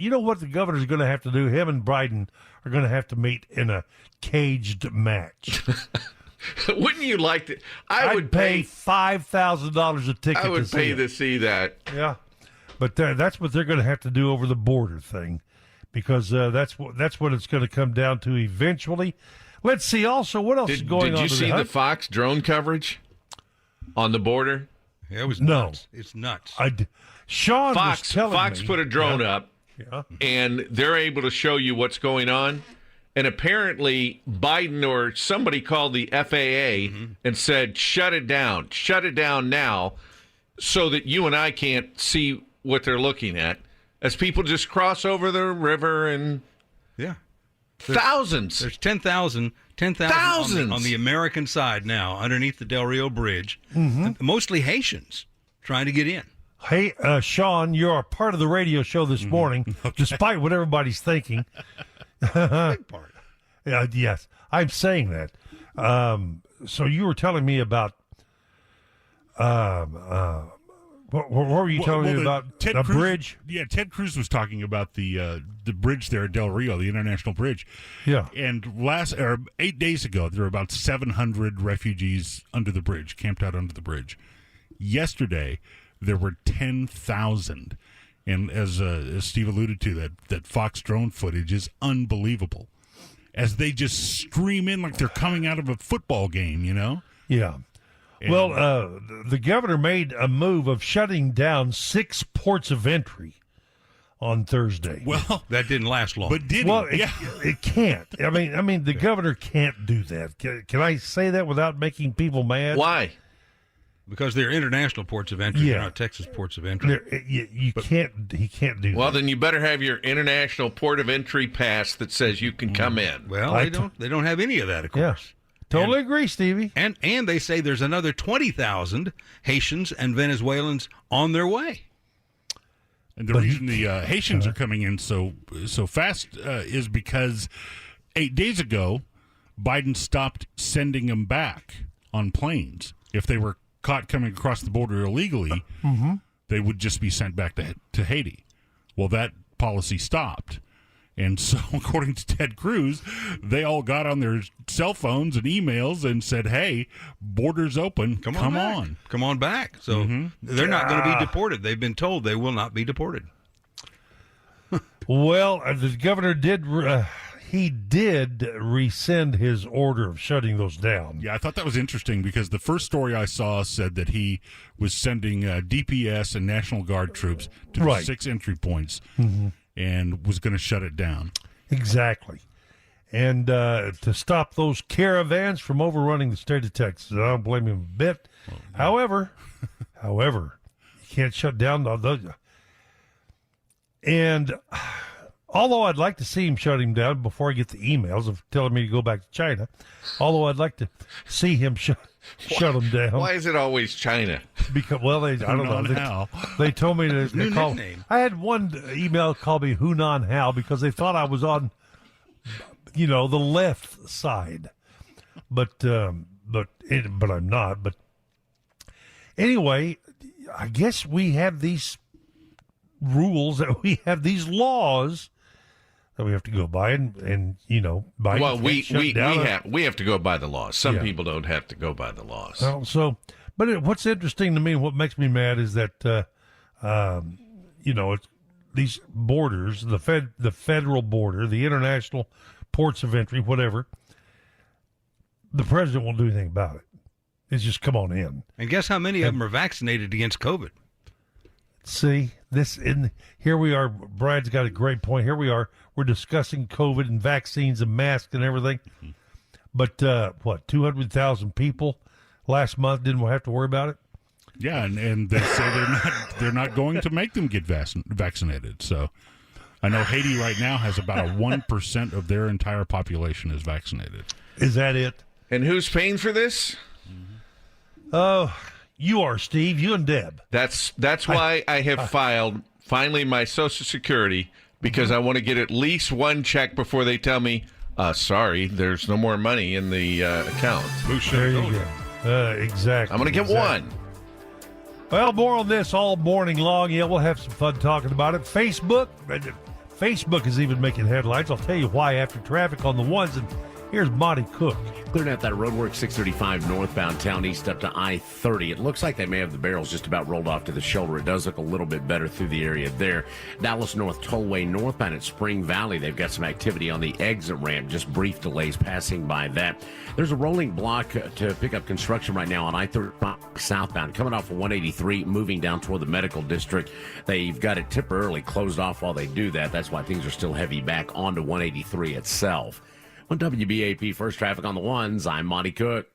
You know what the governor's going to have to do? Him and Biden are going to have to meet in a caged match. Wouldn't you like to? I would pay $5,000 a ticket. I would to pay see to see that. Yeah, but that's what they're going to have to do over the border thing, because that's what it's going to come down to eventually. Let's see. Also, what else is going on? Did you see the Fox drone coverage on the border? Yeah, it was nuts. It's nuts. Sean was telling Fox me. put a drone up, and they're able to show you what's going on. And apparently, Biden or somebody called the FAA and said, shut it down now, so that you and I can't see what they're looking at as people just cross over the river and thousands. There's 10,000 on the American side now underneath the Del Rio Bridge, mostly Haitians trying to get in. Hey, Sean, you're a part of the radio show this morning, despite what everybody's thinking. Big part. Yes, I'm saying that. So you were telling me about what were you telling me about? Ted the Cruz, bridge? Yeah, Ted Cruz was talking about the bridge there at Del Rio, the international bridge. Yeah. And 8 days ago, there were about 700 refugees under the bridge, camped out under the bridge. Yesterday, there were 10,000. And as Steve alluded to, that Fox drone footage is unbelievable. As they just stream in like they're coming out of a football game, you know? Yeah. Well, the governor made a move of shutting down 6 ports of entry on Thursday. Well, that didn't last long. But did it can't. I mean, the governor can't do that. Can I say that without making people mad? Why? Because they're international ports of entry. They're not Texas ports of entry. He can't do that. Well, then you better have your international port of entry pass that says you can come in. Well, they don't have any of that, of course. Yeah. Totally agree, Stevie. And they say there's another 20,000 Haitians and Venezuelans on their way. And the reason the Haitians are coming in so fast is because 8 days ago, Biden stopped sending them back on planes. If they were caught coming across the border illegally, they would just be sent back to Haiti. Well, that policy stopped. And so, according to Ted Cruz, they all got on their cell phones and emails and said, hey, border's open. Come on. Come on back. So they're not going to be deported. They've been told they will not be deported. Well, the governor did rescind his order of shutting those down. Yeah, I thought that was interesting because the first story I saw said that he was sending DPS and National Guard troops to the 6 entry points and was going to shut it down. Exactly. And to stop those caravans from overrunning the state of Texas. I don't blame him a bit. Well, no. However, you can't shut down those. And although I'd like to see him shut him down before I get the emails of telling me to go back to China, although I'd like to see him shut him down. Why is it always China? Because, well, I don't know. They told me to call. I had one email call me Hunan Hal because they thought I was on, the left side, but I'm not. But anyway, I guess we have these rules, that we have these laws that we have to go by, and Biden. Well, we have to go by the laws. Some people don't have to go by the laws. Well, but what's interesting to me, and what makes me mad, is that it's these borders, the federal border, the international ports of entry, whatever. The president won't do anything about it. It's just come on in. And guess how many of them are vaccinated against COVID? See, here we are. Brad's got a great point. Here we are. We're discussing COVID and vaccines and masks and everything. But 200,000 people last month didn't have to worry about it? Yeah, and they say they're not going to make them get vaccinated. So I know Haiti right now has about 1% of their entire population is vaccinated. Is that it? And who's paying for this? Oh, you are, Steve. You and Deb. That's why I have filed finally my Social Security, because I want to get at least one check before they tell me, sorry, there's no more money in the account. There you go. Exactly. I'm going to get one. Well, more on this all morning long. Yeah, we'll have some fun talking about it. Facebook, Facebook is even making headlines. I'll tell you why after traffic on the ones. And here's Monty Cook. Clearing out that roadwork 635 northbound town east up to I-30. It looks like they may have the barrels just about rolled off to the shoulder. It does look a little bit better through the area there. Dallas North Tollway northbound at Spring Valley. They've got some activity on the exit ramp. Just brief delays passing by that. There's a rolling block to pick up construction right now on I-35 southbound. Coming off of 183, moving down toward the medical district. They've got it temporarily closed off while they do that. That's why things are still heavy back onto 183 itself. On WBAP First Traffic on the Ones, I'm Monty Cook.